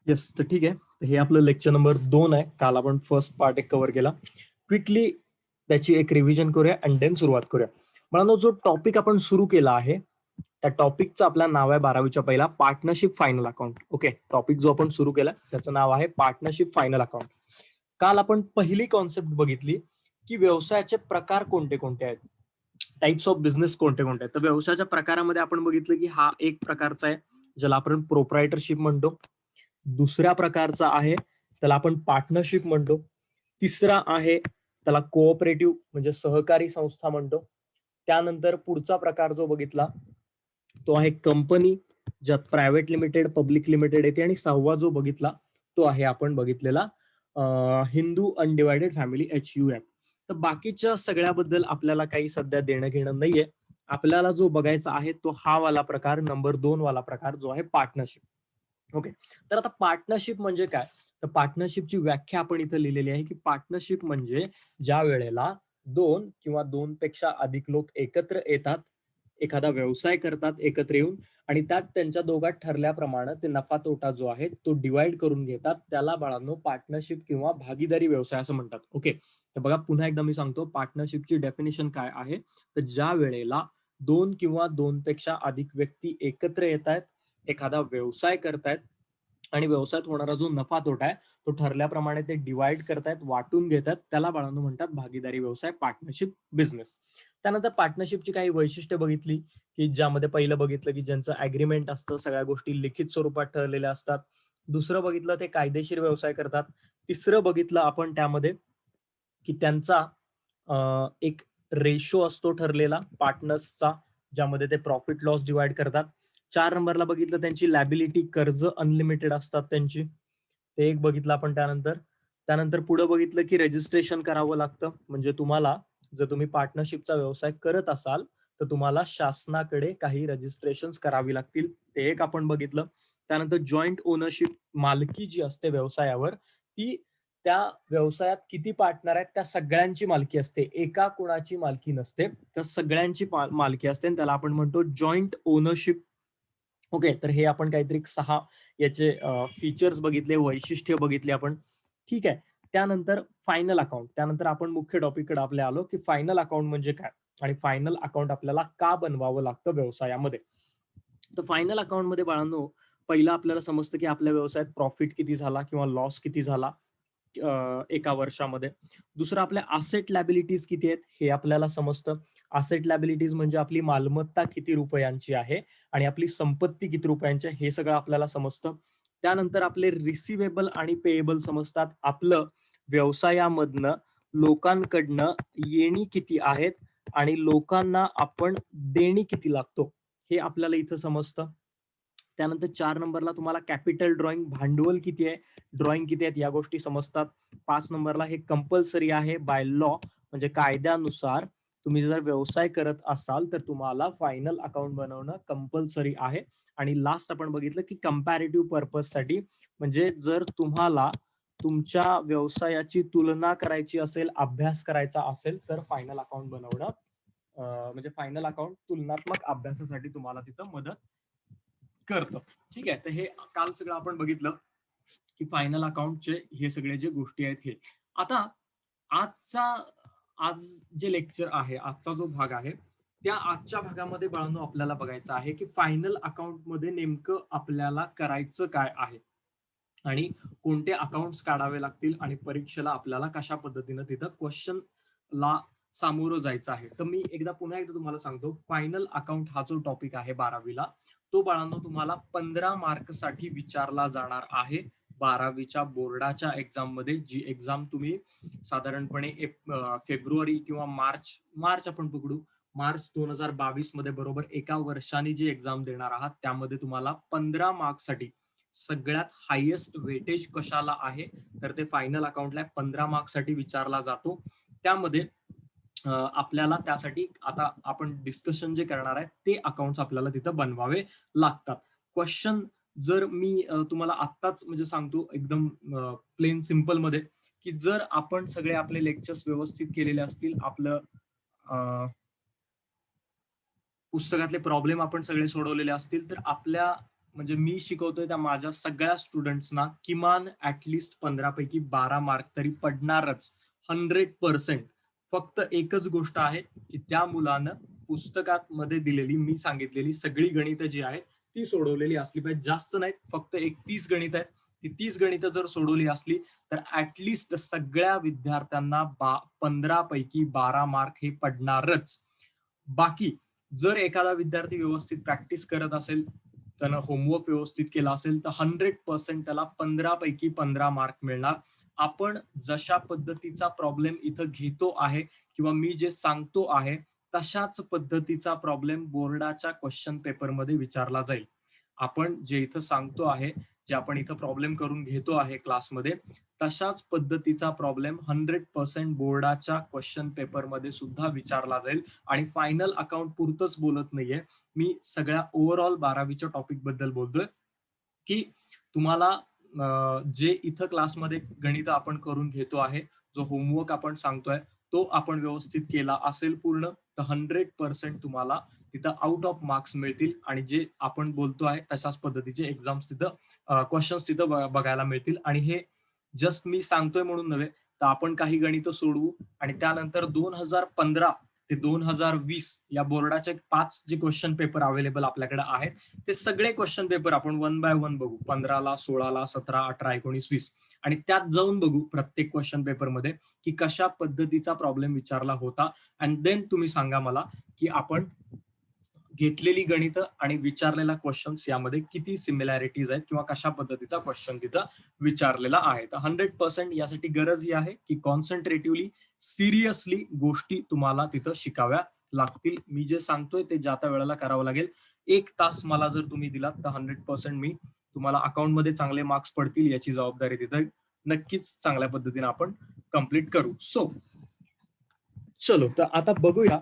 Yes, तर ठीक आहे. तर हे आपलं लेक्चर नंबर 2 आहे. काल आपण फर्स्ट पार्ट एक कव्हर केला. क्विकली त्याची एक रिव्हिजन करूया अँड देन सुरुवात करूया. मुलांनो, जो टॉपिक आपण सुरू केला आहे, त्या टॉपिकचं आपलं नाव आहे 12वीच्या पहिला partnership final account. Okay, topic जो आपण सुरू केला त्याचं नाव आहे पार्टनरशिप फायनल अकाउंट. काल आपण पहिली कॉन्सेप्ट बघितली की व्यवसायाचे प्रकार कोणते कोणते आहेत, टाइप्स ऑफ बिझनेस कोणते कोणते आहेत. तर व्यवसायाच्या प्रकारामध्ये आपण बघितलं की हा एक प्रकारचा आहे ज्याला आपण प्रोप्रायटरशिप म्हणतो. दुसऱ्या प्रकारचा आहे त्याला आपण पार्टनरशिप म्हणतो. तिसरा आहे त्याला कोऑपरेटिव्ह म्हणजे सहकारी संस्था म्हणतो. त्यानंतर पुढचा प्रकार जो बघितला तो आहे कंपनी, ज्यात प्रायव्हेट लिमिटेड, पब्लिक लिमिटेड येते. आणि सहावा जो बघितला तो आहे आपण बघितलेला हिंदू अनडिवायडेड फॅमिली HUF. तर बाकीच्या सगळ्याबद्दल आपल्याला काही सध्या देणं घेणं नाहीये. आपल्याला जो बघायचा आहे तो हा वाला प्रकार, नंबर 2 वाला प्रकार जो आहे पार्टनरशिप. ओके, तर आता पार्टनरशिप म्हणजे काय? तर पार्टनरशिपची व्याख्या आपण इथं लिहिलेली आहे की पार्टनरशिप म्हणजे ज्या वेळेला 2 किंवा 2 पेक्षा अधिक लोक एकत्र येतात, एखादा व्यवसाय करतात एकत्र येऊन, आणि त्यात त्यांच्या दोघात ठरल्याप्रमाणे ते नफा तोटा जो आहे तो डिवाइड करून घेतात, त्याला बाळांनो पार्टनरशिप किंवा भागीदारी व्यवसाय असं म्हणतात. ओके, तर बघा पुन्हा एकदा मी सांगतो, पार्टनरशिपची डेफिनेशन काय आहे. तर ज्या वेळेला 2 किंवा 2 पेक्षा अधिक व्यक्ती एकत्र येत आहेत, एखादा व्यवसाय करतायत, आणि व्यवसायात होणारा जो नफा तोटा आहे तो ठरल्याप्रमाणे ते डिवाइड करतायत, वाटून घेतात, त्याला बाळांनो म्हणतात भागीदारी व्यवसाय, पार्टनरशिप बिझनेस. त्यानंतर पार्टनरशिपची काही वैशिष्ट्ये बघितली की ज्यामध्ये पहिलं बघितलं की ज्यांचं अग्रीमेंट असतं, सगळ्या गोष्टी लिखित स्वरूपात ठरलेल्या असतात. दुसरं बघितलं ते कायदेशीर व्यवसाय करतात. तिसरं बघितलं आपण त्यामध्ये की त्यांचा एक रेशो असतो ठरलेला पार्टनर्सचा, ज्यामध्ये ते प्रॉफिट लॉस डिवाइड करतात. 4 नंबरला बघितलं त्यांची लॅबिलिटी, कर्ज अनलिमिटेड असतात त्यांची, ते एक बघितलं आपण. त्यानंतर त्यानंतर पुढे बघितलं की रजिस्ट्रेशन करावं लागतं. म्हणजे तुम्हाला जर तुम्ही पार्टनरशिपचा व्यवसाय करत असाल तर तुम्हाला शासनाकडे काही रजिस्ट्रेशन करावी लागतील, ते एक आपण बघितलं. त्यानंतर जॉईंट ओनरशिप, मालकी जी असते व्यवसायावर ती त्या व्यवसायात किती पार्टनर आहेत त्या सगळ्यांची मालकी असते, एका कुणाची मालकी नसते, तर सगळ्यांची मालकी असते, आणि त्याला आपण म्हणतो जॉईंट ओनरशिप. ओके, तर हे आपण काहीतरी 6 याचे फीचर्स बघितले, वैशिष्ट्य बघितले आपण. ठीक आहे. त्यानंतर फायनल अकाउंट, त्यानंतर आपण मुख्य टॉपिककडे आपल्या आलो की फायनल अकाउंट म्हणजे काय आणि फायनल अकाउंट आपल्याला का बनवावं लागतं व्यवसायामध्ये. तर फायनल अकाउंट मध्ये बाळांनो, पहिलं आपल्याला समजतं की आपल्या व्यवसायात प्रॉफिट किती झाला किंवा लॉस किती झाला एका वर्षामध्ये. दुसरं, आपल्या असेट लॅबिलिटीज किती आहेत हे आपल्याला समजतं. असेट लॅबिलिटीज म्हणजे आपली मालमत्ता किती रुपयांची आहे आणि आपली संपत्ती किती रुपयांची आहे हे सगळं आपल्याला समजतं. त्यानंतर आपले रिसिवेबल आणि पेएबल समजतात. आपलं व्यवसायामधनं लोकांकडनं येणी किती आहेत आणि लोकांना आपण देणी किती लागतो हे आपल्याला इथं समजतं. त्यानंतर 4 नंबरला तुम्हाला कॅपिटल ड्रॉइंग, भांडवल किती आहे, ड्रॉइंग किती आहेत या गोष्टी समजतात. 5 नंबरला हे कंपल्सरी आहे बाय लॉ, म्हणजे कायद्यानुसार तुम्ही जर व्यवसाय करत असाल तर तुम्हाला फायनल अकाउंट बनवणं कंपल्सरी आहे. आणि लास्ट आपण बघितलं की कंपॅरेटिव्ह पर्पज साठी, म्हणजे जर तुम्हाला तुमच्या व्यवसायाची तुलना करायची असेल, अभ्यास करायचा असेल तर फायनल अकाउंट बनवणं म्हणजे फायनल अकाउंट तुलनात्मक अभ्यासासाठी तुम्हाला तिथं मदत करतं. ठीक आहे, तर हे काल सगळं आपण बघितलं की फायनल अकाउंटचे हे सगळे जे गोष्टी आहेत हे. आता आजचा आज जे लेक्चर आहे, आजचा जो भाग आहे, त्या आजच्या भागामध्ये बाळांनो आपल्याला बघायचं आहे की फायनल अकाउंट मध्ये नेमकं आपल्याला करायचं काय आहे आणि कोणते अकाउंट्स काढावे लागतील आणि परीक्षेला आपल्याला कशा पद्धतीनं तिथं क्वेश्चन ला सामोरं जायचं आहे. तर मी पुन्हा एकदा तुम्हाला सांगतो, फायनल अकाउंट हा जो टॉपिक आहे 12वीला, तो बाळांनो तुम्हाला 15 मार्क साठी विचारला जाणार आहे 12वीच्या बोर्डाच्या एक्झाम मध्ये, जी एक्झाम तुम्ही साधारणपणे फेब्रुवारी किंवा मार्च आपण पकडू, मार्च 2022 मध्ये, बरोबर एका वर्षाने जी एक्झाम देणार आहात त्यामध्ये तुम्हाला 15 मार्क्स साठी सगळ्यात हायेस्ट वेटेज कशाला आहे तर ते फायनल अकाउंटला 15 मार्क्स साठी विचारला जातो. त्यामध्ये आपल्याला त्यासाठी आता आपण डिस्कशन जे करणार आहे ते अकाउंट्स आपल्याला तिथं बनवावे लागतात. क्वेश्चन जर मी तुम्हाला आत्ताच म्हणजे सांगतो एकदम प्लेन सिंपल मध्ये, की जर आपण सगळे आपले लेक्चर्स व्यवस्थित केलेले असतील, आपलं पुस्तकातले प्रॉब्लेम आपण सगळे सोडवलेले असतील, तर आपल्या म्हणजे मी शिकवतोय त्या माझ्या सगळ्या स्टुडंट्सना किमान ऍटलिस्ट 15 पैकी 12 मार्क तरी पडणारच 100%. फक्त एकच गोष्ट आहे की त्या मुलानं पुस्तकात मध्ये दिलेली मी सांगितलेली सगळी गणितं जी आहेत ती सोडवलेली असली पाहिजे. जास्त नाहीत, फक्त एक 30 गणित आहेत. ती 30 गणितं जर सोडवली असली तर ऍटलिस्ट सगळ्या विद्यार्थ्यांना 15 पैकी 12 मार्क हे पडणारच. बाकी जर एखादा विद्यार्थी व्यवस्थित प्रॅक्टिस करत असेल, त्यानं होमवर्क व्यवस्थित केला असेल तर 100% त्याला 15 पैकी 15 मार्क मिळणार. आपण जशा पद्धतीचा प्रॉब्लेम इथं घेतो आहे किंवा मी जे सांगतो आहे तशाच पद्धतीचा प्रॉब्लेम बोर्डाच्या क्वेश्चन पेपरमध्ये विचारला जाईल. आपण जे इथं सांगतो आहे, जे आपण इथं प्रॉब्लेम करून घेतो आहे क्लासमध्ये, तशाच पद्धतीचा प्रॉब्लेम 100% बोर्डाच्या क्वेश्चन पेपरमध्ये सुद्धा विचारला जाईल. आणि फायनल अकाउंट पुरतच बोलत नाहीये, मी सगळ्या ओव्हरऑल 12वीच्या टॉपिक बद्दल बोलतोय की तुम्हाला जे इथं क्लासमध्ये गणित आपण करून घेतो आहे, जो होमवर्क आपण सांगतोय तो आपण व्यवस्थित केला असेल पूर्ण तर 100% तुम्हाला तिथं आउट ऑफ मार्क्स मिळतील आणि जे आपण बोलतो आहे तशाच पद्धतीचे एक्झाम्स तिथं क्वेश्चन्स तिथं बघायला मिळतील. आणि हे जस्ट मी सांगतोय म्हणून नव्हे, तर आपण काही गणितं सोडवू आणि त्यानंतर 2015 ते 2020 या बोर्डाचे 5 जे क्वेश्चन पेपर अवेलेबल आपल्याकडे आहेत ते सगळे क्वेश्चन पेपर आपण 1 बाय 1 बघू. 15ला, 16ला, 17, 18, 19, 20 आणि त्यात जाऊन बघू प्रत्येक क्वेश्चन पेपरमध्ये की कशा पद्धतीचा प्रॉब्लेम विचारला होता. अँड देन तुम्ही सांगा मला की आपण घेतलेली गणितं आणि विचारलेला क्वेश्चन्स यामध्ये किती सिमिलॅरिटीज आहेत किंवा कशा पद्धतीचा क्वेश्चन तिथं विचारलेला आहे. तर 100% यासाठी गरज ही आहे की कॉन्सन्ट्रेटिव्हली सिरियसली गोष्टी तुम्हाला तिथं शिकाव्या लागतील. मी जे सांगतोय ते ज्या त्या वेळेला करावं लागेल. 1 तास मला जर तुम्ही दिलात तर 100% मी तुम्हाला अकाउंटमध्ये चांगले मार्क्स पडतील याची जबाबदारी तिथं नक्कीच चांगल्या पद्धतीने आपण कंप्लीट करू. सो चलो, तर आता बघूया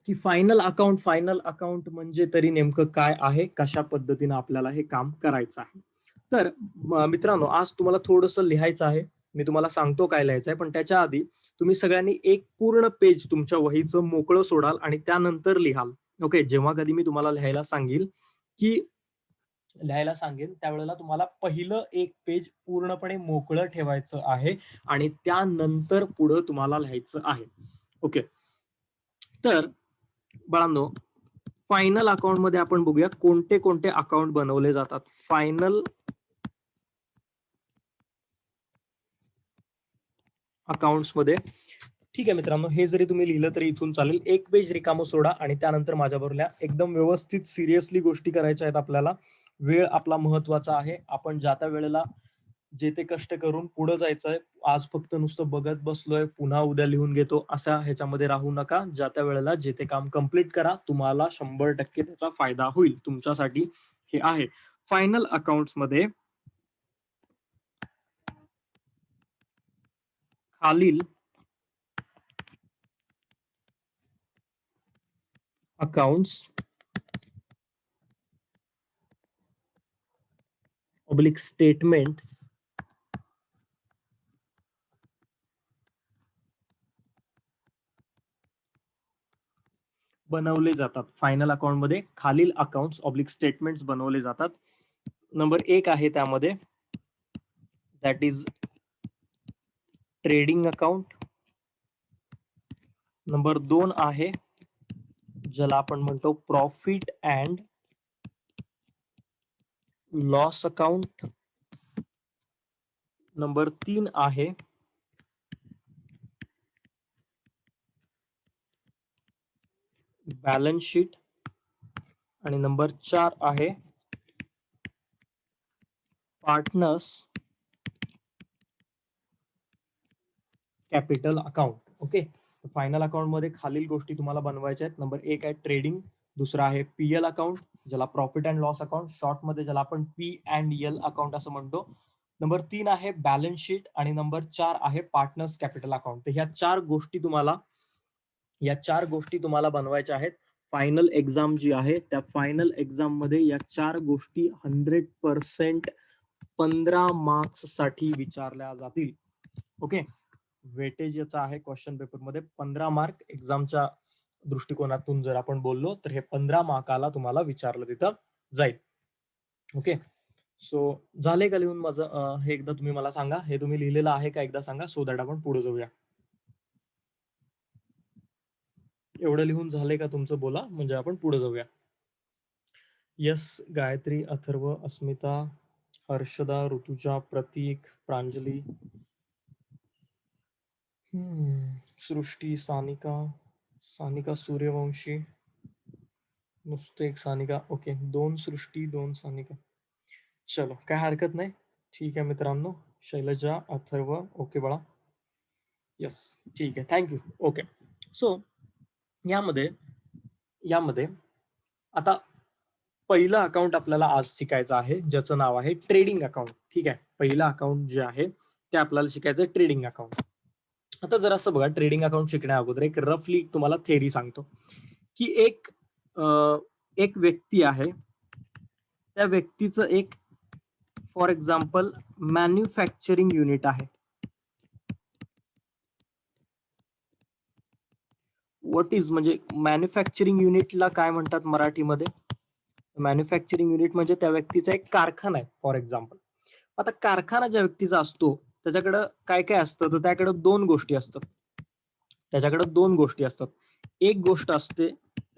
की फायनल अकाउंट म्हणजे तरी नेमकं काय आहे, कशा पद्धतीने आपल्याला हे काम करायचं आहे. तर मित्रांनो, आज तुम्हाला थोडंसं लिहायचं आहे. मी तुम्हाला सांगतो काय लिहायचं आहे, पण त्याच्या आधी तुम्ही सगळ्यांनी एक पूर्ण पेज तुमच्या वहीचं मोकळं सोडाल आणि त्यानंतर लिहाल. ओके, जेव्हा कधी मी तुम्हाला लिहायला सांगेन त्यावेळेला तुम्हाला पहिलं एक पेज पूर्णपणे मोकळं ठेवायचं आहे आणि त्यानंतर पुढं तुम्हाला लिहायचं आहे. ओके, तर बाळांनो, फायनल अकाउंट मध्ये आपण बघूया कोणते कोणते अकाउंट बनवले जातात. फायनल अकाउंट्स मध्ये, ठीक आहे मित्रांनो, हे जरी तुम्ही लिहिलं तरी इथून चालेल. एक पेज रिकामं सोडा आणि त्यानंतर माझ्याबरोबर लिहा. एकदम व्यवस्थित सिरियसली गोष्टी करायच्या आहेत आपल्याला. वेळ आपला महत्वाचा आहे. आपण ज्या त्या वेळेला जे ते कष्ट करून पुढे जायचंय. आज फक्त नुसतं बघत बसलोय, पुन्हा उद्या लिहून घेतो अशा ह्याच्यामध्ये राहू नका. ज्या त्या वेळेला जे ते काम कम्प्लीट करा. तुम्हाला 100% त्याचा फायदा होईल. तुमच्यासाठी हे आहे. फायनल अकाउंट्स मध्ये खालील अकाउंट्स ऑब्लिक स्टेटमेंट्स बनवले जातात. फायनल अकाउंट मध्ये खालील अकाउंट्स ऑब्लिक स्टेटमेंट्स बनवले जातात. नंबर 1 आहे त्यामध्ये, that is trading account. Number 2 आहे ज्याला आपण म्हणतो profit and loss account. Number 3 आहे बॅलन्स शीट आणि नंबर 4 आहे partners capital account. Okay, final account मध्ये खालील गोष्टी तुम्हाला बनवायच्या आहेत. नंबर 1 आहे ट्रेडिंग, दुसरा आहे पीएल अकाउंट ज्याला profit and loss account short मध्ये ज्याला आपण पी अँड एल अकाउंट असं म्हणतो. नंबर 3 आहे बॅलन्स शीट आणि नंबर 4 आहे पार्टनर्स कॅपिटल अकाउंट. तर ह्या चार गोष्टी तुम्हाला बनवायच्या आहेत. फायनल एक्झाम जी आहे त्या फायनल एक्झाम मध्ये या 4 गोष्टी 100% 15 मार्क्स साठी विचारल्या जातील. ओके, वेटेज याचा आहे क्वेश्चन पेपर मध्ये 15 मार्क. एक्झामच्या दृष्टिकोनातून जर आपण बोललो तर हे 15 मार्काला तुम्हाला विचारलं तिथं जाईल. ओके. सो झाले का लिहून माझं? हे एकदा तुम्ही मला सांगा, हे तुम्ही लिहिलेलं आहे का एकदा सांगा, सो दॅट आपण पुढे जाऊया. एवढं लिहून झाले का तुमचं? बोला, म्हणजे आपण पुढे जाऊया. यस, गायत्री, अथर्व, अस्मिता, हर्षदा, ऋतुजा, प्रतीक, प्रांजली, सृष्टी, सानिका, सानिका सूर्यवंशी, नुसते एक सानिका. ओके, 2 सृष्टी, 2 सानिका. चलो, काय हरकत नाही. ठीक आहे मित्रांनो. शैलजा, अथर्व, ओके बाळा. येस, ठीक आहे. Thank you. ओके. सो यामध्ये यामध्ये आता पहिलं अकाउंट आपल्याला आज शिकायचं आहे, ज्याचं नाव आहे ट्रेडिंग अकाउंट. ठीक आहे. पहिलं अकाउंट जे आहे ते आपल्याला शिकायचं आहे, ट्रेडिंग अकाउंट. आता जरा असं बघा, ट्रेडिंग अकाउंट शिकण्या अगोदर एक रफली तुम्हाला थेरी सांगतो, की एक व्यक्ती आहे, त्या व्यक्तीचं एक फॉर एक्झाम्पल मॅन्युफॅक्चरिंग युनिट आहे. व्हॉट इज, म्हणजे मॅन्युफॅक्चरिंग युनिटला काय म्हणतात मराठीमध्ये? मॅन्युफॅक्चरिंग युनिट म्हणजे त्या व्यक्तीचा एक कारखाना आहे फॉर एक्झाम्पल. आता कारखाना ज्या व्यक्तीचा असतो त्याच्याकडं काय काय असतं, तर त्याकडे दोन गोष्टी असतात. त्याच्याकडे दोन गोष्टी असतात. एक गोष्ट असते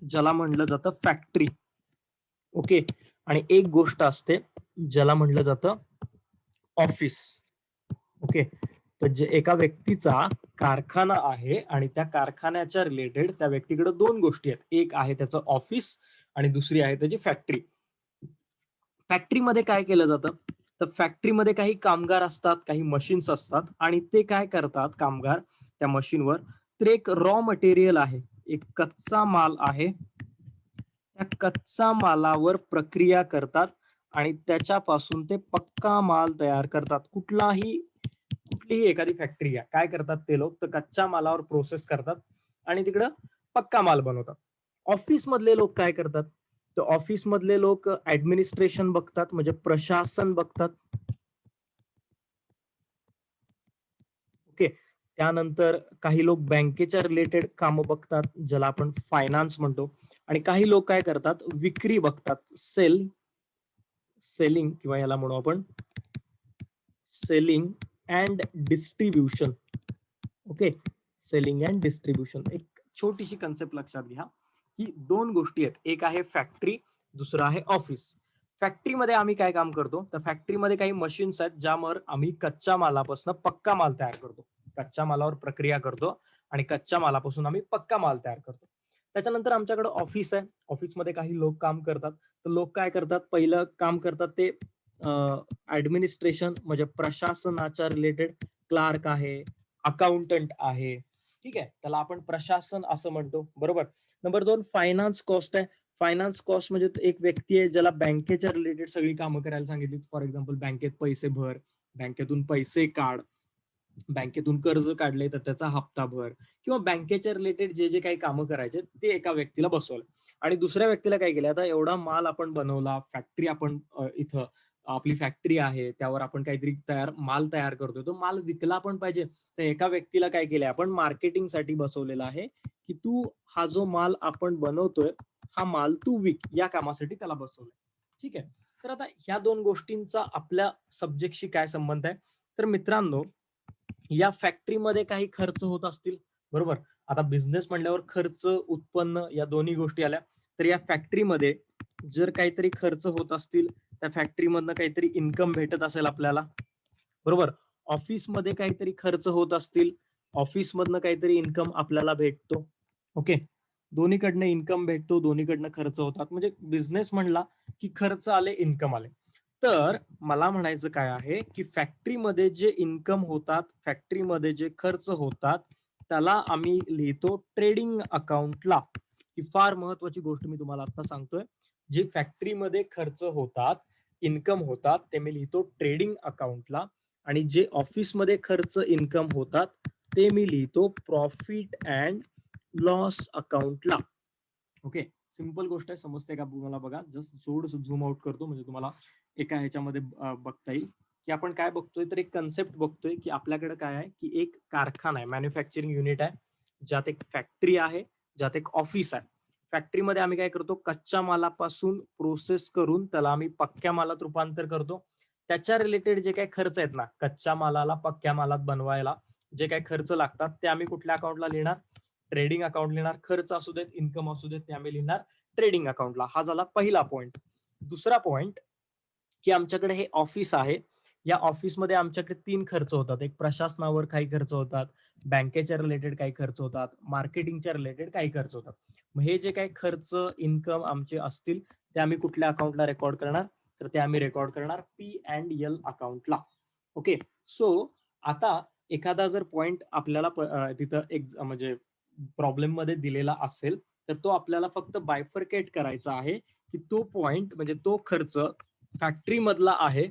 ज्याला म्हणलं जातं फॅक्टरी. ओके. आणि एक गोष्ट असते ज्याला म्हणलं जातं ऑफिस. ओके. तर जे एका व्यक्तीचा कारखाना आहे आणि त्या कारखान्याच्या रिलेटेड त्या व्यक्तीकडे दोन गोष्टी आहेत. एक आहे त्याचं ऑफिस आणि दुसरी आहे त्याची फॅक्टरी. फॅक्टरीमध्ये काय केलं जातं, तर फॅक्टरीमध्ये काही कामगार असतात, काही मशीन्स असतात आणि ते काय करतात कामगार त्या मशीनवर, तर एक रॉ मटेरियल आहे, एक कच्चा माल आहे, त्या कच्चा मालावर प्रक्रिया करतात आणि त्याच्यापासून ते पक्का माल तयार करतात. कुठलीही एखादी फॅक्टरी आहे, काय करतात ते लोक, तर कच्च्या मालावर प्रोसेस करतात आणि तिकडं पक्का माल बनवतात. ऑफिस मधले लोक काय करतात, तर ऑफिस मधले लोक ऍडमिनिस्ट्रेशन बघतात, म्हणजे प्रशासन बघतात. ओके. त्यानंतर काही लोक बँकेच्या रिलेटेड कामं बघतात, ज्याला आपण फायनान्स म्हणतो. आणि काही लोक काय करतात, विक्री बघतात, सेलिंग किंवा याला म्हणू आपण selling and distribution. Okay. Selling and distribution. एक छोटीशी कन्सेप्ट लक्षात घ्या, की दोन गोष्टी आहेत, एक आहे फॅक्टरी, दुसरं आहे ऑफिस. फॅक्टरीमध्ये आम्ही काय काम करतो, तर फॅक्टरीमध्ये काही मशीन्स आहेत ज्यावर आम्ही कच्च्या मालापासून पक्का माल तयार करतो. कच्च्या मालावर प्रक्रिया करतो आणि कच्च्या मालापासून आम्ही पक्का माल तयार करतो. त्याच्यानंतर आमच्याकडे ऑफिस आहे. ऑफिसमध्ये काही लोक काम करतात. तर लोक काय करतात, पहिलं काम करतात ते ऍडमिनिस्ट्रेशन, म्हणजे प्रशासनाच्या रिलेटेड. क्लार्क आहे, अकाउंटंट आहे, ठीक आहे, त्याला आपण प्रशासन असं म्हणतो, बरोबर. नंबर 2 फायनान्स कॉस्ट आहे. फायनान्स कॉस्ट म्हणजे एक व्यक्ती आहे ज्याला बँकेच्या रिलेटेड सगळी कामं करायला सांगितली. फॉर एक्झाम्पल बँकेत पैसे भर, बँकेतून पैसे काढ, बँकेतून कर्ज काढले तर त्याचा हप्ता भर, किंवा बँकेच्या रिलेटेड जे जे काही कामं करायचे ते एका व्यक्तीला बसवलं. आणि दुसऱ्या व्यक्तीला काय केलं, आता एवढा माल आपण बनवला, फॅक्टरी आपण इथं आपली फॅक्टरी आहे, त्यावर आपण काहीतरी माल तयार करतोय, तो माल विकला पण पाहिजे. तर एका व्यक्तीला काय केलंय आपण, मार्केटिंगसाठी बसवलेला आहे, की तू हा जो माल आपण बनवतोय हा माल तू विक, या कामासाठी त्याला बसवलंय. ठीक आहे. तर आता ह्या दोन गोष्टींचा आपल्या सब्जेक्टशी काय संबंध आहे, तर मित्रांनो, या फॅक्टरीमध्ये काही खर्च होत असतील, बरोबर. आता बिझनेस म्हणल्यावर खर्च उत्पन्न या दोन्ही गोष्टी आल्या. तर या फॅक्टरीमध्ये जर काहीतरी खर्च होत असतील, त्या फॅक्टरीमधनं काहीतरी इन्कम भेटत असेल आपल्याला, बरोबर. ऑफिसमध्ये काहीतरी खर्च होत असतील, ऑफिसमधनं काहीतरी इन्कम आपल्याला भेटतो. ओके. दोन्हीकडनं इन्कम भेटतो, दोन्हीकडनं खर्च होतात, म्हणजे बिझनेस म्हणला की खर्च आले, इन्कम आले. तर मला म्हणायचं काय आहे, की फॅक्टरीमध्ये जे इन्कम होतात, फॅक्टरीमध्ये जे खर्च होतात, त्याला आम्ही लिहितो ट्रेडिंग अकाउंटला. ही फार महत्वाची गोष्ट मी तुम्हाला आता सांगतोय. जे फॅक्टरीमध्ये खर्च होतात, इन्कम होतात, ते मी लिहितो ट्रेडिंग अकाउंटला. आणि जे ऑफिसमध्ये खर्च इन्कम होतात ते मी लिहितो प्रॉफिट अँड लॉस अकाउंटला. ओके. सिंपल गोष्ट आहे, समजते का तुम्हाला? बघा, जस्ट थोडंसं झूम आउट करतो म्हणजे तुम्हाला एका ह्याच्यामध्ये बघता येईल, की आपण काय बघतोय, तर एक कन्सेप्ट बघतोय, की आपल्याकडे काय आहे, की एक कारखाना आहे, मॅन्युफॅक्चरिंग युनिट आहे, ज्यात एक फॅक्टरी आहे, ज्यात एक ऑफिस आहे. फॅक्टरीमध्ये आम्ही काय करतो, कच्च्या मालापासून प्रोसेस करून त्याला आम्ही पक्क्या मालात रूपांतर करतो. त्याच्या रिलेटेड जे काही खर्च आहेत ना, कच्च्या मालाला पक्क्या मालात बनवायला जे काही खर्च लागतात ते आम्ही कुठल्या अकाउंटला लिहिणार, ट्रेडिंग अकाउंट लिहिणार. खर्च असू देत, इन्कम असू देत, ते आम्ही लिहिणार ट्रेडिंग अकाउंटला. हा झाला पहिला पॉइंट. दुसरा पॉइंट की आमच्याकडे हे ऑफिस आहे, या ऑफिसमध्ये आमच्याकडे 3 खर्च होतात. एक प्रशासनावर काही खर्च होतात, बँकेच्या रिलेटेड काही खर्च होतात, मार्केटिंगच्या रिलेटेड काही खर्च होतात. मग हे जे काही खर्च इन्कम आमचे असतील ते आम्ही कुठल्या अकाउंटला रेकॉर्ड करणार, तर ते आम्ही रेकॉर्ड करणार P&L अकाउंटला. ओके. सो आता एखादा जर पॉइंट आपल्याला तिथं एक म्हणजे प्रॉब्लेम मध्ये दिलेला असेल, तर तो आपल्याला फक्त बायफर्केट करायचा आहे की तो पॉइंट म्हणजे तो खर्च फॅक्टरी मधला आहे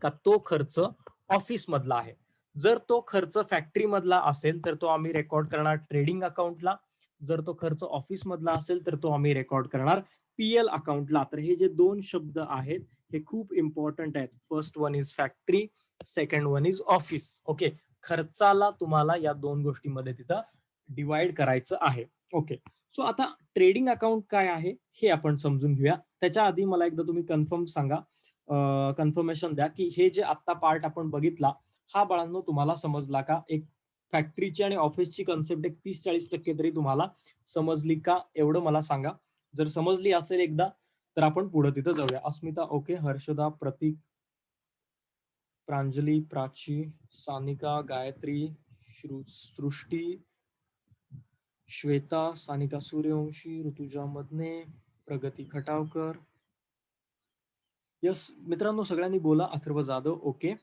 का तो खर्च ऑफिस मधला आहे. जर तो खर्च फॅक्टरी मधला असेल तर तो आम्ही रेकॉर्ड करणार ट्रेडिंग अकाउंटला. जर तो खर्च ऑफिस मधला असेल तर तो आम्ही रेकॉर्ड करणार PL अकाउंटला. तर हे जे 2 शब्द आहेत हे खूप इम्पॉर्टंट आहेत. First one is factory, second one is office. Okay. खर्चाला तुम्हाला या 2 गोष्टींमध्ये तिथं डिवाइड करायचं आहे. ओके. सो आता ट्रेडिंग अकाउंट काय आहे हे आपण समजून घेऊया. त्याच्या आधी मला एकदा तुम्ही कन्फर्म सांगा, कन्फर्मेशन द्या की हे जे आता पार्ट आपण बघितला हा बाळांनो तुम्हाला समजला का? एक फॅक्टरीची आणि ऑफिसची कन्सेप्ट एक 30-40% तरी तुम्हाला समजली का? एवढं मला सांगा. जर समजली असेल एकदा तर आपण पुढे तिथं जाऊया. अस्मिता ओके, हर्षदा, प्रतीक, प्रांजली, प्राची, सानिका, गायत्री, सृष्टी, श्वेता, सानिका सूर्यवंशी, ऋतुजा मदने, प्रगती खटावकर. यस मित्रांनो, सगळ्यांनी बोला. Atharva Jadhav okay.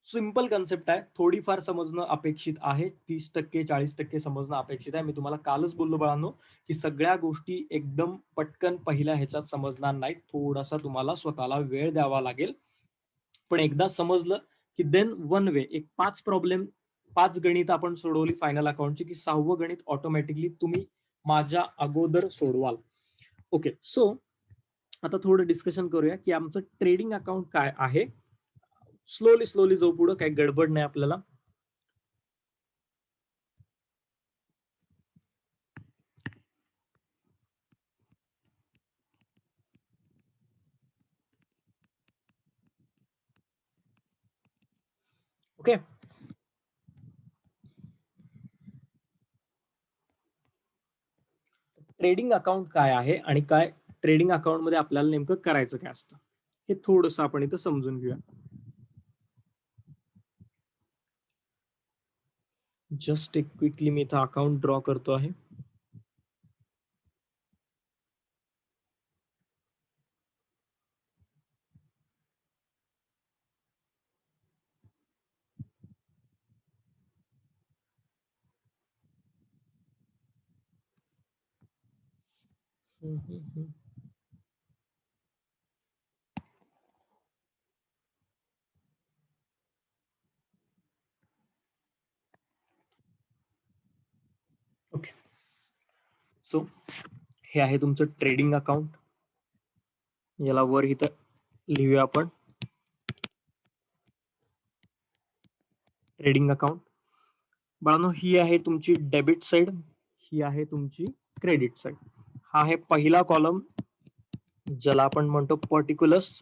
Simple concept आहे, थोडीफार समजणं अपेक्षित आहे. 30% 40% समजणं अपेक्षित आहे. मी तुम्हाला कालच बोललो बाळांनो की सगळ्या गोष्टी एकदम पटकन पहिल्या ह्याच्यात समजणार नाहीत. थोडासा तुम्हाला स्वतःला वेळ द्यावा लागेल. पण एकदा समजलं की देन वन वे एक 5 गणित आपण सोडवली फायनल अकाउंटची की 6वं गणित ऑटोमॅटिकली तुम्ही माझ्या अगोदर सोडवाल. ओके. सो आता थोडं डिस्कशन करूया की आमचं ट्रेडिंग अकाउंट काय आहे. स्लोली जाऊ पुढं, काही गडबड नाही आपल्याला. ओके. ट्रेडिंग अकाउंट काय आहे आणि काय ट्रेडिंग अकाउंट मध्ये आपल्याला नेमकं करायचं काय असतं हे थोडस आपण इथं समजून घेऊया. जस्ट एक क्विकली मी इथं अकाउंट ड्रॉ करतो आहे. ओके. सो हे आहे तुमचं ट्रेडिंग अकाउंट. याला वर इथं लिहूया आपण ट्रेडिंग अकाउंट. बाळांनो, ही आहे तुमची डेबिट साइड, ही आहे तुमची क्रेडिट साइड. हा आहे पहिला कॉलम ज्याला आपण म्हणतो पर्टिक्युलर्स.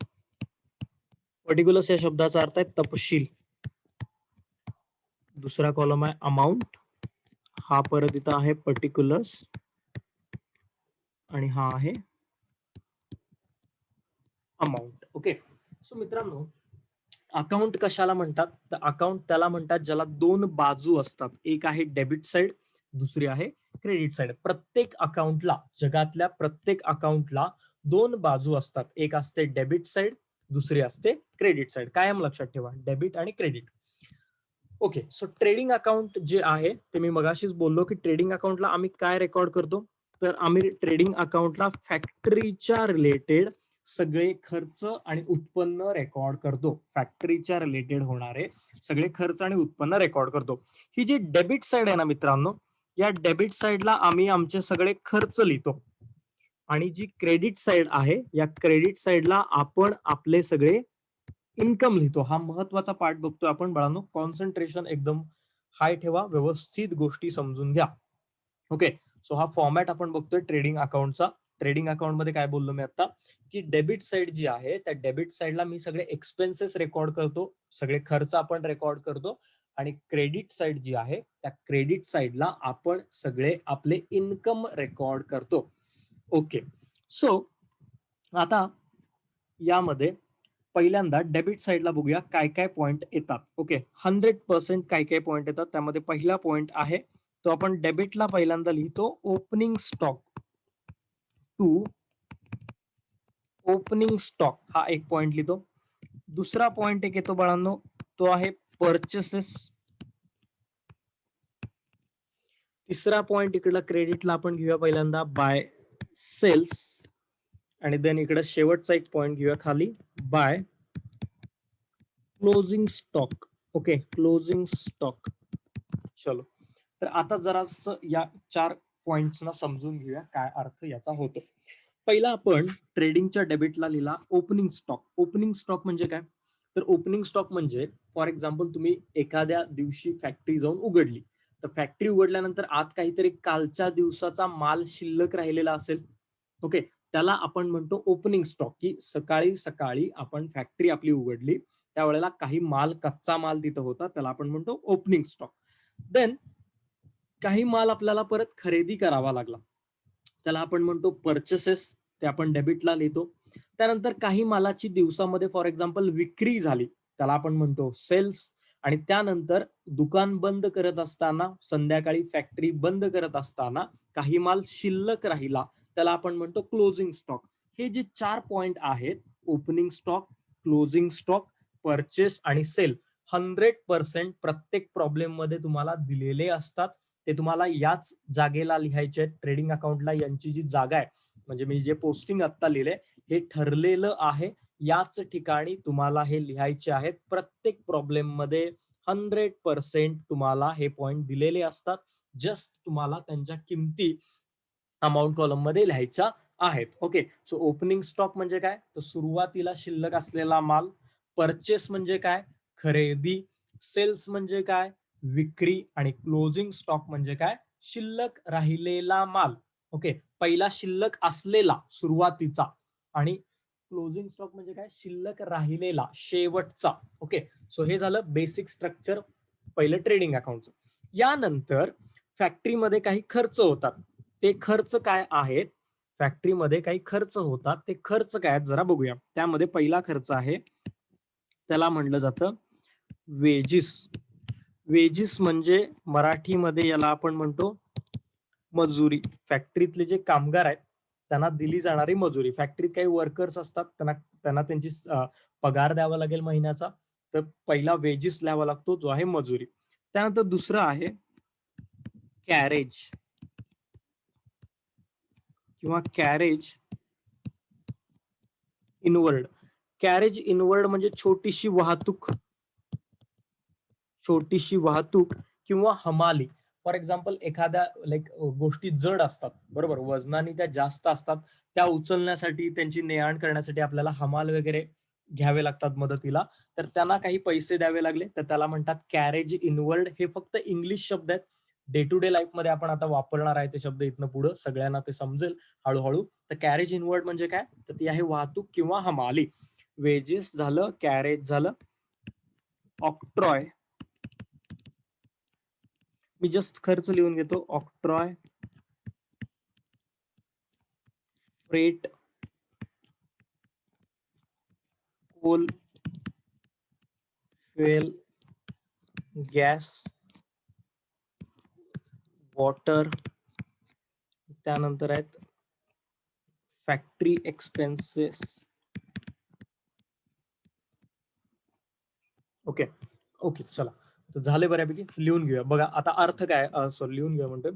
पर्टिक्युलर्स या शब्दाचा अर्थ आहे तपशील. दुसरा कॉलम आहे अमाऊंट. हा परत इथं आहे पर्टिक्युलर्स आणि हा आहे अमाऊंट. ओके. सो मित्रांनो, अकाउंट कशाला म्हणतात, तर अकाउंट त्याला म्हणतात ज्याला 2 बाजू असतात. एक आहे डेबिट साइड, दुसरी आहे क्रेडिट साइड. प्रत्येक अकाउंटला, जगातल्या प्रत्येक अकाउंटला 2 बाजू असतात. एक असते डेबिट साइड, दुसरी असते क्रेडिट साइड. कायम लक्षात ठेवा, डेबिट आणि credit. Okay. So trading account जे आहे ते मी मगाशीच बोललो की ट्रेडिंग अकाउंटला आम्ही काय रेकॉर्ड करतो, तर आम्ही ट्रेडिंग अकाउंटला फॅक्टरीच्या रिलेटेड सगळे खर्च आणि उत्पन्न रेकॉर्ड करतो. फॅक्टरीच्या रिलेटेड होणारे सगळे खर्च आणि उत्पन्न रेकॉर्ड करतो. ही जी डेबिट साइड आहे ना मित्रांनो, या डेबिट साइडला आम्ही आमचे सगळे खर्च लिहितो आणि जी क्रेडिट साइड आहे या क्रेडिट साइडला आपण आपले सगळे इन्कम लिहितो. हा महत्वाचा पार्ट बघतोय आपण बाळांनो. कॉन्सन्ट्रेशन एकदम हाय ठेवा, व्यवस्थित गोष्टी समजून घ्या. ओके. सो हा फॉर्मॅट आपण बघतोय ट्रेडिंग अकाउंटचा. ट्रेडिंग अकाउंट मध्ये काय बोललो मी आता, की डेबिट साइड जी आहे त्या डेबिट साइडला मी सगळे एक्सपेन्सेस रेकॉर्ड करतो, सगळे खर्च आपण रेकॉर्ड करतो, आणि क्रेडिट साइड जी आहे त्या क्रेडिट साइडला आपण सगळे आपले इन्कम रेकॉर्ड करतो. ओके, सो आता यामध्ये पहिल्यांदा डेबिट साइडला बघूया काय काय पॉइंट येतात. ओके, 100% काय काय पॉइंट येतात. त्यामध्ये पहिला पॉइंट आहे तो आपण डेबिटला पहिल्यांदा लिहितो opening stock to opening stock, हा एक पॉइंट लिहितो. दुसरा पॉइंट एक येतो बाळांनो, तो आहे परचेसेस. तिसरा पॉइंट इकडला क्रेडिटला आपण घेऊया पहिल्यांदा बाय सेल्स, आणि देन इकडे शेवटचा एक पॉइंट घेऊया खाली by closing stock. Okay, closing stock. चलो, तर आता जरा या 4 पॉइंट्सना समजून घेऊया काय अर्थ याचा होतो. पहिला आपण ट्रेडिंगच्या डेबिटला लिहिला ओपनिंग स्टॉक. ओपनिंग स्टॉक म्हणजे काय, तर ओपनिंग स्टॉक म्हणजे फॉर एक्झाम्पल तुम्ही एखाद्या दिवशी फॅक्टरी जाऊन उघडली, तर फॅक्टरी उघडल्यानंतर आत काहीतरी कालच्या दिवसाचा माल शिल्लक राहिलेला असेल. ओके, त्याला आपण म्हणतो ओपनिंग स्टॉक, की सकाळी सकाळी आपण फॅक्टरी आपली उघडली त्यावेळेला काही माल, कच्चा माल तिथं होता, त्याला आपण म्हणतो ओपनिंग स्टॉक. देन काही माल आपल्याला परत खरेदी करावा लागला, त्याला आपण म्हणतो परचेसेस, ते आपण डेबिटला लिहितो. त्यानंतर काही मालाची दिवसामध्ये फॉर एक्झाम्पल विक्री झाली, त्याला आपण म्हणतो सेल्स. आणि त्यानंतर दुकान बंद करत असताना, संध्याकाळी फॅक्टरी बंद करत असताना काही माल शिल्लक राहिला, त्याला आपण म्हणतो क्लोजिंग स्टॉक. हे जे 4 पॉइंट आहेत, opening stock, closing stock, purchase आणि सेल, 100% प्रत्येक प्रॉब्लेम मध्ये तुम्हाला दिलेले असतात. ते तुम्हाला याच जागेला लिहायचे आहेत. ट्रेडिंग अकाउंटला यांची जी जागा आहे, म्हणजे मी जे पोस्टिंग आता लिहिले हे ठरलेलं आहे, याच ठिकाणी तुम्हाला हे लिहायचे आहेत. प्रत्येक प्रॉब्लेम मध्ये 100% तुम्हाला हे पॉइंट दिलेले असतात. जस्ट तुम्हाला त्यांच्या किमती अमाऊंट कॉलम मध्ये लिहायच्या आहेत. ओके, सो ओपनिंग स्टॉक म्हणजे काय, तर सुरुवातीला शिल्लक असलेला माल. परचेस म्हणजे काय, खरेदी. सेल्स म्हणजे काय, विक्री. आणि क्लोजिंग स्टॉक म्हणजे काय, शिल्लक राहिलेला माल. ओके, पहिला शिल्लक असलेला सुरुवातीचा, आणि क्लोजिंग स्टॉक म्हणजे काय, शिल्लक राहिलेला शेवटचा. ओके, सो हे झालं बेसिक स्ट्रक्चर पहिलं ट्रेडिंग अकाउंटचं. यानंतर फॅक्टरीमध्ये काही खर्च होतात. ते खर्च काय आहेत, फॅक्टरीमध्ये काही खर्च होतात, ते खर्च काय आहेत जरा बघूया. त्यामध्ये पहिला खर्च आहे, त्याला म्हणलं जातं वेजिस. वेजिस म्हणजे मराठीमध्ये याला आपण म्हणतो मजुरी. फॅक्टरीतले जे कामगार आहेत त्यांना दिली जाणारी मजुरी. फॅक्टरीत काही वर्कर्स असतात, त्यांना त्यांची पगार द्यावा लागेल महिन्याचा, तर पहिला वेजिस लिहावा लागतो, जो आहे मजुरी. त्यानंतर दुसरं आहे कॅरेज किंवा कॅरेज इनवर्ड. कॅरेज इनवर्ड म्हणजे छोटीशी वाहतूक, छोटीशी वाहतूक किंवा हमाली. फॉर एक्झाम्पल एखाद्या गोष्टी जड असतात, बरोबर, वजनाने त्या जास्त असतात, त्या उचलण्यासाठी, त्यांची ने-आण करण्यासाठी आपल्याला हमाल वगैरे घ्यावे लागतात मदतीला, तर त्यांना काही पैसे द्यावे लागले तर त्याला म्हणतात कॅरेज इनवर्ड. हे फक्त इंग्लिश शब्द आहेत, डे टू डे लाईफ मध्ये आपण आता वापरणार आहे ते शब्द इथनं पुढे सगळ्यांना ते समजेल हळूहळू. तर कॅरेज इनवर्ड म्हणजे काय, तर ती आहे वाहतूक किंवा हमाली. वेजेस झालं, कॅरेज झालं. ऑक्ट्रॉय, मी जस्ट खर्च लिहून घेतो, octroi, freight, coal, fuel, gas, water. त्यानंतर आहेत फॅक्टरी एक्सपेन्सेस. ओके ओके, चला, तर झाले बऱ्यापैकी, लिहून घेऊया. बघा आता अर्थ काय, सॉरी लिहून घेऊया म्हणतोय,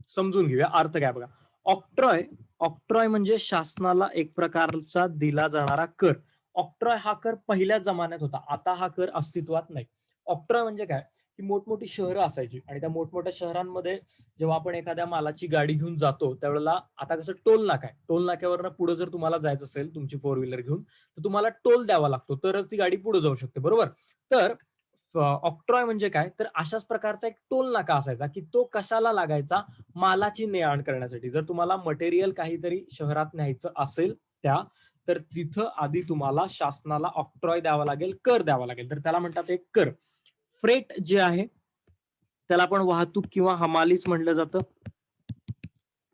समजून घेऊया अर्थ काय. बघा, ऑक्ट्रॉय, ऑक्ट्रॉय म्हणजे शासनाला एक प्रकारचा दिला जाणारा कर. ऑक्ट्रॉय हा कर पहिल्या जमान्यात होता, आता हा कर अस्तित्वात नाही. ऑक्ट्रॉय म्हणजे काय, की मोठमोठी शहरं असायची, आणि त्या मोठमोठ्या शहरांमध्ये जेव्हा आपण एखाद्या मालाची गाडी घेऊन जातो त्यावेळेला, आता कसं टोल नाका आहे, टोल नाक्यावर पुढे जर तुम्हाला जायचं असेल तुमची 4 व्हीलर घेऊन, तर तुम्हाला टोल द्यावा लागतो, तरच ती गाडी पुढे जाऊ शकते, बरोबर. तर ऑक्ट्रॉय म्हणजे काय, तर अशाच प्रकारचा एक टोल नाका असायचा की तो कशाला लागायचा, मालाची ने-आण करण्यासाठी. जर तुम्हाला मटेरियल काहीतरी शहरात न्यायचं असेल तर तिथं आधी तुम्हाला शासनाला ऑक्ट्रॉय द्यावा लागेल, कर द्यावा लागेल. तर त्याला म्हणतात एक कर. फ्रेट जे आहे त्याला पण वाहतूक किंवा हमालीच म्हटलं जातं.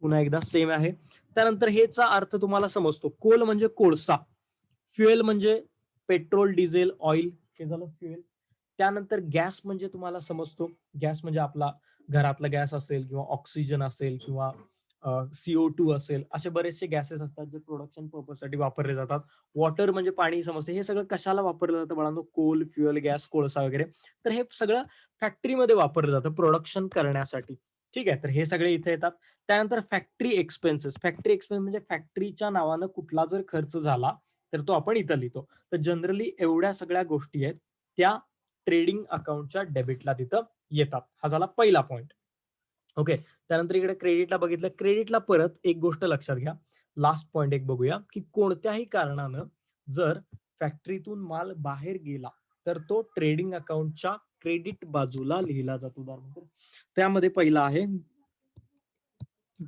पुन्हा एकदा सेम आहे. त्यानंतर हेचा अर्थ तुम्हाला समजतो. कोल म्हणजे कोळसा, फ्युएल म्हणजे पेट्रोल, डिझेल, ऑइल, हे झालं फ्युएल. त्यानंतर गॅस म्हणजे तुम्हाला समजतो. गॅस म्हणजे आपला घरातला गॅस असेल किंवा ऑक्सिजन असेल किंवा CO2 असेल, असे बरेचसे गॅसेस असतात जे प्रोडक्शन पर्पजसाठी वापरले जातात. वॉटर म्हणजे पाणी समजते. हे सगळं कशाला वापरलं जातं बाळांनो? कोल, फ्युएल, गॅस, कोळसा वगैरे. तर हे सगळं फॅक्टरीमध्ये वापरलं जातं प्रोडक्शन करण्यासाठी. ठीक आहे. तर हे सगळे इथे येतात. त्यानंतर फॅक्टरी एक्सपेन्सेस. फॅक्टरी एक्सपेन्स म्हणजे फॅक्टरीच्या नावानं कुठला जर खर्च झाला, तर तो आपण इथं लिहितो. तर जनरली एवढ्या सगळ्या गोष्टी आहेत, त्या ट्रेडिंग अकाउंटच्या डेबिटला तिथं येतात. हा झाला पहिला पॉइंट. ओके. त्यानंतर इकडे क्रेडिटला बघितलं. क्रेडिटला परत एक गोष्ट लक्षात घ्या. लास्ट पॉइंट एक बघूया, की कोणत्याही कारणानं जर फॅक्टरीतून माल बाहेर गेला, तर तो ट्रेडिंग अकाउंटच्या क्रेडिट बाजूला लिहिला जातो. उदाहरणार्थ त्यामध्ये पहिला आहे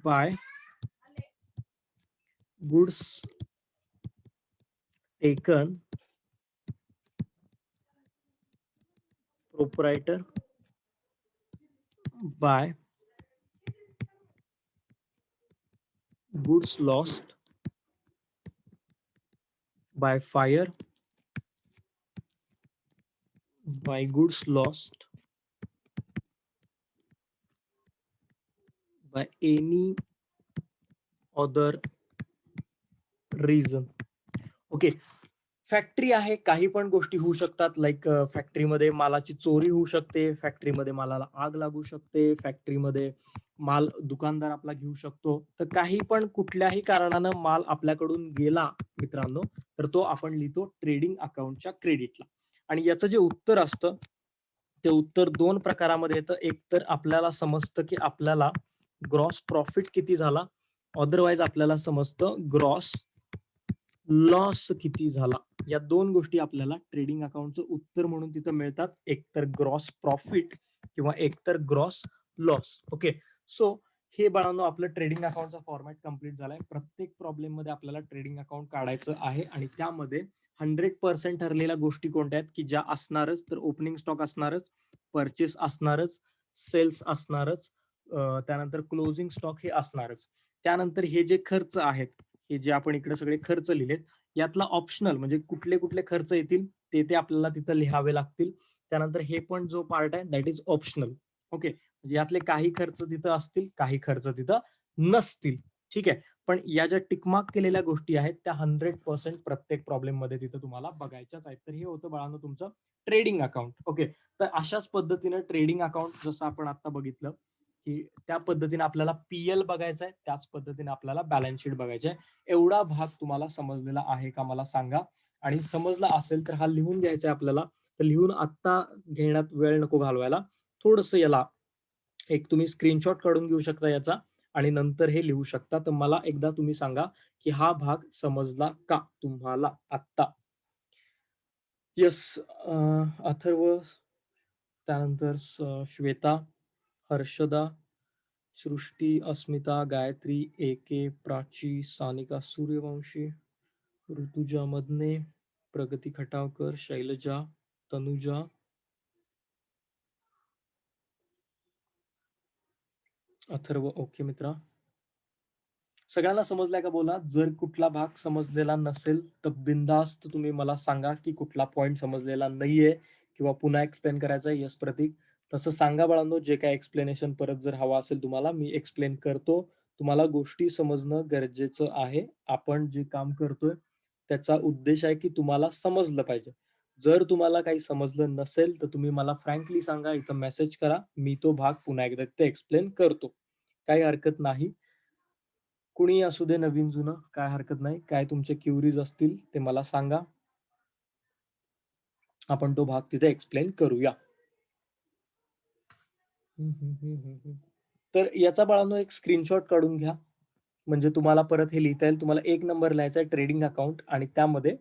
by goods taken proprietor by goods lost by fire by goods lost by any other reason. Okay. Factory आहे, काही पण गोष्टी होऊ शकतात. लाईक फॅक्टरीमध्ये मालाची चोरी होऊ शकते, फॅक्टरीमध्ये मालाला आग लागू शकते, फॅक्टरीमध्ये माल दुकानदार आपला घेऊ शकतो. तर काही पण कुठल्याही कारणानं माल आपल्याकडून गेला मित्रांनो, तर तो आपण लिहितो ट्रेडिंग अकाउंटच्या क्रेडिटला. आणि याचं जे उत्तर असतं ते उत्तर दोन प्रकारामध्ये येतं. एक तर आपल्याला समजतं की आपल्याला ग्रॉस प्रॉफिट किती झाला, अदरवाईज आपल्याला समजतं ग्रॉस लॉस किती झाला. या दोन गोष्टी आपल्याला ट्रेडिंग अकाउंटचं उत्तर म्हणून तिथं मिळतात. एक तर ग्रॉस प्रॉफिट किंवा एक तर ग्रॉस लॉस. ओके. सो हे बाळांनो आपलं ट्रेडिंग अकाउंटचा फॉर्मॅट कंप्लीट झालाय. प्रत्येक प्रॉब्लेम मध्ये आपल्याला ट्रेडिंग अकाउंट काढायचं आहे आणि त्यामध्ये 100% ठरलेल्या गोष्टी कोणत्या आहेत की ज्या असणारच, तर ओपनिंग स्टॉक असणारच, परचेस असणारच, सेल्स असणारच, त्यानंतर क्लोजिंग स्टॉक हे असणारच. त्यानंतर हे जे खर्च आहेत, हे जे आपण इकडे सगळे खर्च लिहिलेत, यातला ऑप्शनल म्हणजे कुठले कुठले खर्च येतील ते आपल्याला तिथं लिहावे लागतील. त्यानंतर हे पण जो पार्ट आहे दॅट इज ऑप्शनल. ओके. म्हणजे यातले काही खर्च तिथं असतील, काही खर्च तिथं नसतील. ठीक आहे. पण या ज्या टिकमार्क केलेल्या गोष्टी आहेत त्या 100% प्रत्येक प्रॉब्लेम मध्ये तिथं तुम्हाला बघायच्याच आहेत. तर हे होतं बाळांनो तुमचं ट्रेडिंग अकाउंट. ओके. तर अशाच पद्धतीनं ट्रेडिंग अकाउंट जसं आपण आता बघितलं की त्या पद्धतीने आपल्याला पीएल बघायचं आहे, त्याच पद्धतीने आपल्याला बॅलन्स शीट बघायचं आहे. एवढा भाग तुम्हाला समजलेला आहे का मला सांगा. आणि समजला असेल तर हा लिहून घ्यायचा आहे आपल्याला. तर लिहून आत्ता घेण्यात वेळ नको घालवायला. थोडस याला एक तुम्ही स्क्रीनशॉट काढून घेऊ शकता याचा आणि नंतर हे लिहू शकता. तर मला एकदा तुम्ही सांगा की हा भाग समजला का तुम्हाला आत्ता? येस. अथर्व, त्यानंतर श्वेता, हर्षदा, सृष्टी, अस्मिता, गायत्री, एके, प्राची, सानिका सूर्यवंशी, ऋतुजा मदने, प्रगती खटावकर, शैलजा, तनुजा, अथर्व. ओके मित्रा, सगळ्यांना समजलाय का बोला. जर कुठला भाग समजलेला नसेल तर बिंदास्त तुम्ही मला सांगा की कुठला पॉइंट समजलेला नाहीये किंवा पुन्हा एक्सप्लेन करायचा आहे. यस प्रतीक, तसं सांगा बाळांनो. जे काय एक्सप्लेनेशन परत जर हवा असेल तुम्हाला मी एक्सप्लेन करतो. तुम्हाला गोष्टी समजणं गरजेचं आहे. आपण जे काम करतोय त्याचा उद्देश आहे की तुम्हाला समजलं पाहिजे. जर तुम्हाला काही समजलं नसेल तर तुम्ही मला फ्रँकली सांगा, इथं मेसेज करा, मी तो भाग पुन्हा एकदा ते एक्सप्लेन करतो. काही हरकत नाही. कुणी असू दे, नवीन जुनं, काय हरकत नाही. काय तुमचे क्युरीज असतील ते मला सांगा. आपण तो भाग तिथे एक्सप्लेन करूया. तर याचा बाळांनो एक स्क्रीनशॉट काढून घ्या. म्हणजे तुम्हाला परत हे लिहिता येईल. तुम्हाला एक नंबर लिहायचा आहे ट्रेडिंग अकाउंट आणि त्यामध्ये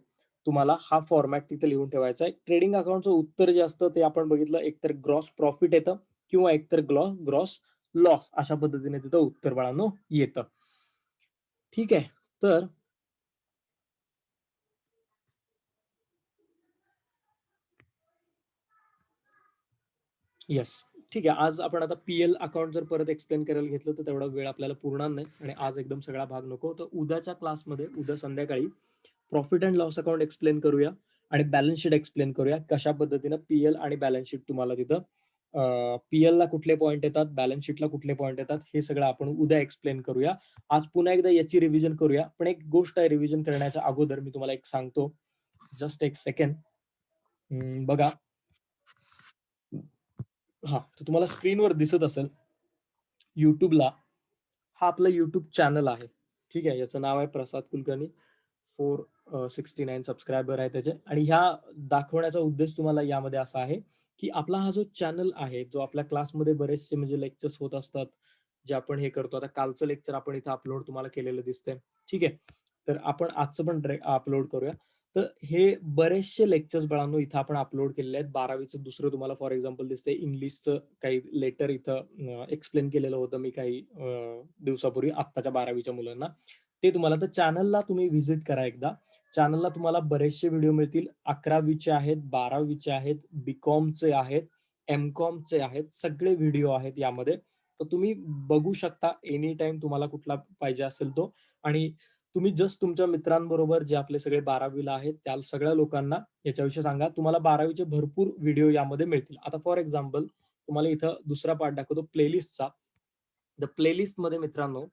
तुम्हाला हा फॉर्मॅट तिथे लिहून ठेवायचा आहे. ट्रेडिंग अकाउंटचं उत्तर जे असतं ते आपण बघितलं, एकतर ग्रॉस प्रॉफिट येतं किंवा एकतर ग्रॉस लॉस अशा पद्धतीने तिथं उत्तर बाळांनो येतं. ठीक आहे. तर येस. ठीक आहे. आज आपण आता पी-एल अकाउंट जर परत एक्सप्लेन करायला घेतलं तर तेवढा वेळ आपल्याला पुरणार नाही आणि आज एकदम सगळा भाग नको. तर उद्याच्या क्लासमध्ये उद्या संध्याकाळी profit and loss account explain करूया आणि बॅलन्स शीट एक्सप्लेन करूया. कशा पद्धतीनं पी-एल आणि बॅलन्स शीट तुम्हाला तिथं पी-एल ला कुठले पॉईंट येतात, बॅलन्स शीटला कुठले पॉईंट येतात हे सगळं आपण उद्या एक्सप्लेन करूया. आज पुन्हा एकदा याची रिव्हिजन करूया. पण एक गोष्ट आहे रिव्हिजन करण्याच्या अगोदर मी तुम्हाला एक सांगतो. जस्ट एक सेकंड. बघा. हां, तर तुम्हाला स्क्रीनवर दिसत असेल YouTubeला हा आपला YouTube चॅनल आहे. ठीक आहे. याचं नाव आहे प्रसाद कुलकर्णी. 469 सबस्क्रायबर आहे त्याचे आणि ह्या दाखवण्याचा उद्देश तुम्हाला यामध्ये असा आहे, की आपला हा जो चॅनल आहे, जो आपल्या क्लासमध्ये बरेचसे म्हणजे लेक्चर्स होत असतात, जे आपण हे करतो. आता कालचं लेक्चर आपण इथं अपलोड तुम्हाला केलेलं दिसतंय. ठीक आहे. तर आपण आजचं पण अपलोड करूया. तर हे बरेचसे लेक्चर्स बाळांनो इथं आपण अपलोड केलेले आहेत. 12वीचं दुसरं तुम्हाला फॉर एक्झाम्पल दिसतंय. इंग्लिशचं काही लेटर इथं एक्सप्लेन केलेलं होतं मी काही दिवसापूर्वी आत्ताच्या 12वीच्या मुलांना. ते तुम्हाला तर चॅनलला तुम्ही व्हिजिट करा एकदा. चॅनलला तुम्हाला बरेचसे व्हिडिओ मिळतील. 11वीचे आहेत, 12वीचे आहेत, बी-कॉमचे आहेत, एम-कॉमचे आहेत. सगळे व्हिडिओ आहेत यामध्ये. तर तुम्ही बघू शकता एनी टाईम तुम्हाला कुठला पाहिजे असेल तो आणि तुम्ही जस्ट तुमच्या मित्रांबरोबर जे आपले सगळे 12वीला आहेत, त्या सगळ्या लोकांना याच्याविषयी सांगा. तुम्हाला 12वीचे भरपूर व्हिडिओ यामध्ये मिळतील. आता फॉर एक्झाम्पल तुम्हाला इथं दुसरा पार्ट दाखवतो प्लेलिस्टचा. द प्लेलिस्टमध्ये मित्रांनो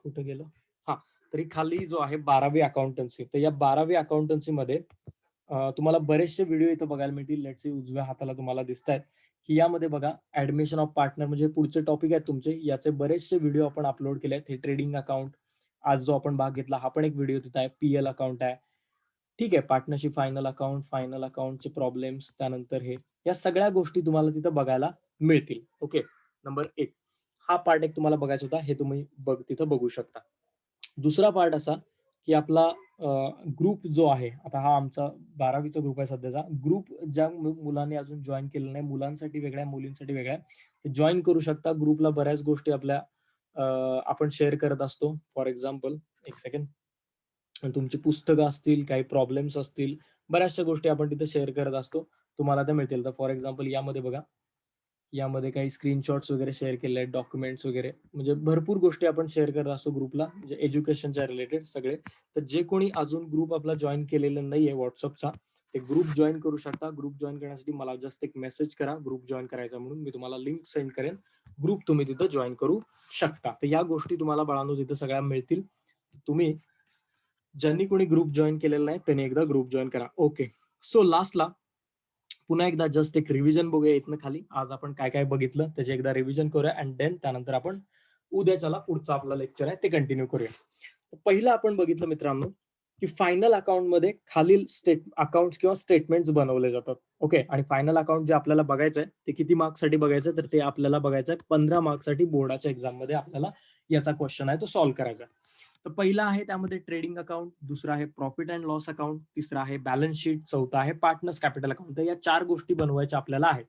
कुठे गेलं? हां, तरी खाली जो आहे 12वी अकाउंटन्सी. तर या 12वी अकाउंटन्सीमध्ये तुम्हाला बरेचसे व्हिडिओ इथं बघायला मिळतील. लेट्स सी उजव्या हाताला तुम्हाला दिसतायत, की यामध्ये बघा ॲडमिशन ऑफ पार्टनर म्हणजे पुढचे टॉपिक आहेत तुमचे. याचे बरेचसे व्हिडिओ आपण अपलोड केले आहेत. हे ट्रेडिंग अकाउंट आज जो आपण भाग घेतला हा पण एक व्हिडिओ तिथं आहे. पी-एल अकाउंट आहे. ठीक आहे. पार्टनरशिप फायनल अकाउंटचे प्रॉब्लेम्स त्यानंतर हे या सगळ्या गोष्टी तुम्हाला तिथं बघायला मिळतील. ओके. नंबर 1 हा पार्ट एक तुम्हाला बघायचा होता. हे तुम्ही तिथं बघू शकता. दुसरा पार्ट असा, की आपला ग्रुप जो आहे, आता हा आमचा 12वीचा ग्रुप आहे सध्याचा. ग्रुप ज्या मुलांनी अजून जॉइन केलेला नाही, मुलांसाठी वेगळा आहे, मुलींसाठी वेगळा आहे. जॉइन करू शकता. ग्रुपला बऱ्याच गोष्टी आपल्या आपण शेअर करत असतो. फॉर एक्झाम्पल, एक सेकंड. तुमची पुस्तकं असतील, काही प्रॉब्लेम्स असतील, बऱ्याचशा गोष्टी आपण तिथे शेअर करत असतो. तुम्हाला त्या मिळतील. तर फॉर एक्झाम्पल यामध्ये बघा, यामध्ये काही स्क्रीनशॉट्स वगैरे शेअर केले आहेत, डॉक्युमेंट्स वगैरे म्हणजे भरपूर गोष्टी आपण शेअर करत असतो ग्रुपला, म्हणजे एज्युकेशनच्या रिलेटेड सगळे. तर जे कोणी अजून ग्रुप आपला जॉइन केलेलं नाहीये WhatsAppचा, ते ग्रुप जॉइन करू शकता. ग्रुप जॉइन करण्यासाठी मला जस्ट एक मेसेज करा, ग्रुप जॉइन करायचा म्हणून. मी तुम्हाला लिंक सेंड करेन. ग्रुप तुम्ही तिथं जॉइन करू शकता. तर या गोष्टी तुम्हाला बाळांनो तिथं सगळ्या मिळतील. तुम्ही ज्यांनी कोणी ग्रुप जॉइन केलेला नाही त्यांनी एकदा ग्रुप जॉइन करा. ओके. सो लास्टला पुन्हा एकदा जस्ट एक रिव्हिजन बघूया इथनं खाली. आज आपण काय काय बघितलं त्याचे एकदा रिव्हिजन करूया अँड देन त्यानंतर आपण उद्याच्याला पुढचा आपला लेक्चर आहे ते कंटिन्यू करूया. पहिलं आपण बघितलं मित्रांनो, की फायनल अकाउंटमध्ये खालील अकाउंट्स किंवा स्टेटमेंट्स बनवले जातात. ओके. आणि फायनल अकाउंट जे आपल्याला बघायचं आहे ते किती मार्क्ससाठी बघायचं तर ते आपल्याला बघायचं आहे 15 मार्क्ससाठी बोर्डाच्या एक्झाममध्ये आपल्याला याचा क्वेश्चन आहे तो सॉल्व्ह करायचा आहे. तर पहिला आहे त्यामध्ये ट्रेडिंग अकाउंट, दुसरा आहे प्रॉफिट अँड लॉस अकाउंट, तिसरा आहे बॅलन्स शीट, चौथा आहे पार्टनर्स कॅपिटल अकाउंट. तर या 4 गोष्टी बनवायच्या आपल्याला आहेत.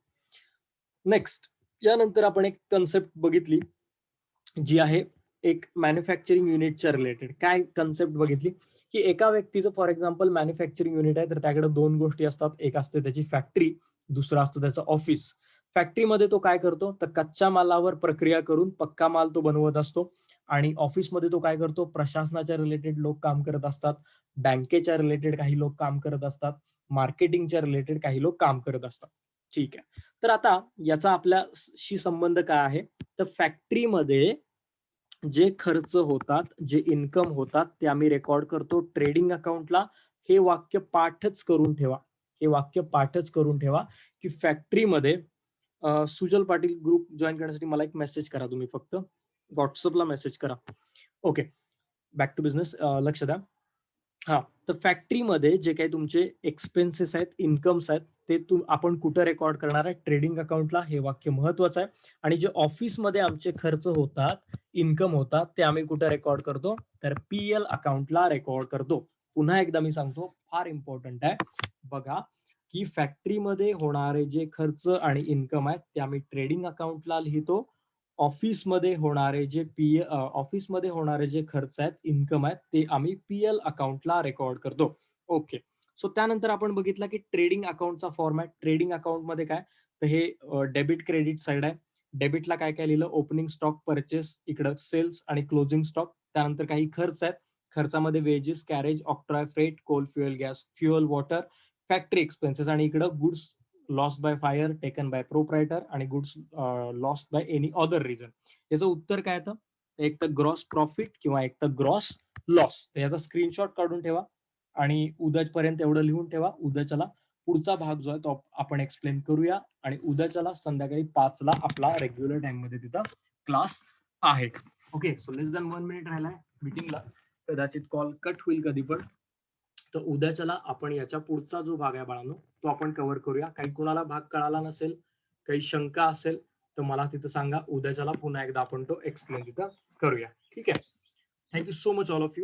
नेक्स्ट यानंतर आपण एक कन्सेप्ट बघितली, जी आहे एक मॅन्युफॅक्चरिंग युनिटच्या रिलेटेड. काय कन्सेप्ट बघितली, की एका व्यक्तीचं फॉर एक्झाम्पल मॅन्युफॅक्चरिंग युनिट आहे, तर त्याकडे 2 गोष्टी असतात. एक असते त्याची फॅक्टरी, दुसरं असतं त्याचं ऑफिस. फॅक्टरीमध्ये तो काय करतो, तर कच्च्या मालावर प्रक्रिया करून पक्का माल तो बनवत असतो आणि ऑफिसमध्ये तो काय करतो, प्रशासनाच्या रिलेटेड लोक काम करत असतात, बँकेच्या रिलेटेड काही लोक काम करत असतात, मार्केटिंगच्या रिलेटेड काही लोक काम करत असतात. ठीक आहे. तर आता याचा आपल्याशी संबंध काय आहे, तर फॅक्टरीमध्ये जे खर्च होतात, जे इन्कम होतात ते आम्ही रेकॉर्ड करतो ट्रेडिंग अकाउंटला. हे वाक्य पाठच करून ठेवा. हे वाक्य पाठच करून ठेवा, की फॅक्टरीमध्ये सुजल पाटील ग्रुप जॉइन करण्यासाठी मला एक मेसेज करा तुम्ही फक्त. WhatsAppला मेसेज करा. ओके. बॅक टू बिझनेस लक्ष द्या. हां, तर फॅक्टरीमध्ये जे काही तुमचे एक्सपेन्सेस आहेत, इन्कम्स आहेत, ते आपण कुठं रेकॉर्ड करणार आहे? ट्रेडिंग अकाउंटला. हे वाक्य महत्वाचं आहे. आणि जे ऑफिसमध्ये आमचे खर्च होतात, इन्कम होतात, ते आम्ही कुठे रेकॉर्ड करतो? तर पी-एल अकाउंटला रेकॉर्ड करतो. पुन्हा एकदा मी सांगतो, फार इम्पॉर्टंट आहे. बघा की फॅक्टरीमध्ये होणारे जे खर्च आणि इन्कम आहेत ते आम्ही ट्रेडिंग अकाउंटला लिहितो. ऑफिसमध्ये होणारे जे खर्च आहेत, इन्कम आहेत ते आम्ही पीएल अकाउंटला रेकॉर्ड करतो. ओके. सो त्यानंतर आपण बघितलं की ट्रेडिंग अकाउंटचा फॉर्मॅट. ट्रेडिंग अकाउंटमध्ये काय, तर हे डेबिट क्रेडिट साइड आहे. डेबिटला काय काय लिहिलं, ओपनिंग स्टॉक परचेस, इकडं सेल्स आणि क्लोजिंग स्टॉक. त्यानंतर काही खर्च आहेत. खर्चामध्ये wages, carriage, octroi freight, coal, fuel, gas, fuel, water, factory expenses आणि इकडं goods loss by fire taken by proprietor आणि goods loss by any other reason. याचं उत्तर काय येतं, एक तर ग्रॉस प्रॉफिट किंवा एक तर ग्रॉस लॉस. तर याचा स्क्रीनशॉट काढून ठेवा आणि उद्यापर्यंत एवढं लिहून ठेवा. उद्याच्याला पुढचा भाग जो आहे तो आपण एक्सप्लेन करूया आणि उद्याच्याला संध्याकाळी 5ला आपला रेग्युलर टाइम मध्ये तिथं क्लास आहे. Okay. So less than 1 minute राहिलाय मीटिंगला. कदाचित कॉल कट होईल कधी पण. तर उद्याच्याला आपण याच्या पुढचा जो भाग आहे बाळांनो, तो आपण कव्हर करूया. काही कुणाला भाग कळाला नसेल, काही शंका असेल तर मला तिथं सांगा. उद्याच्याला पुन्हा एकदा आपण तो एक्सप्लेन तिथं करूया. ठीक आहे. Thank you so much all of you.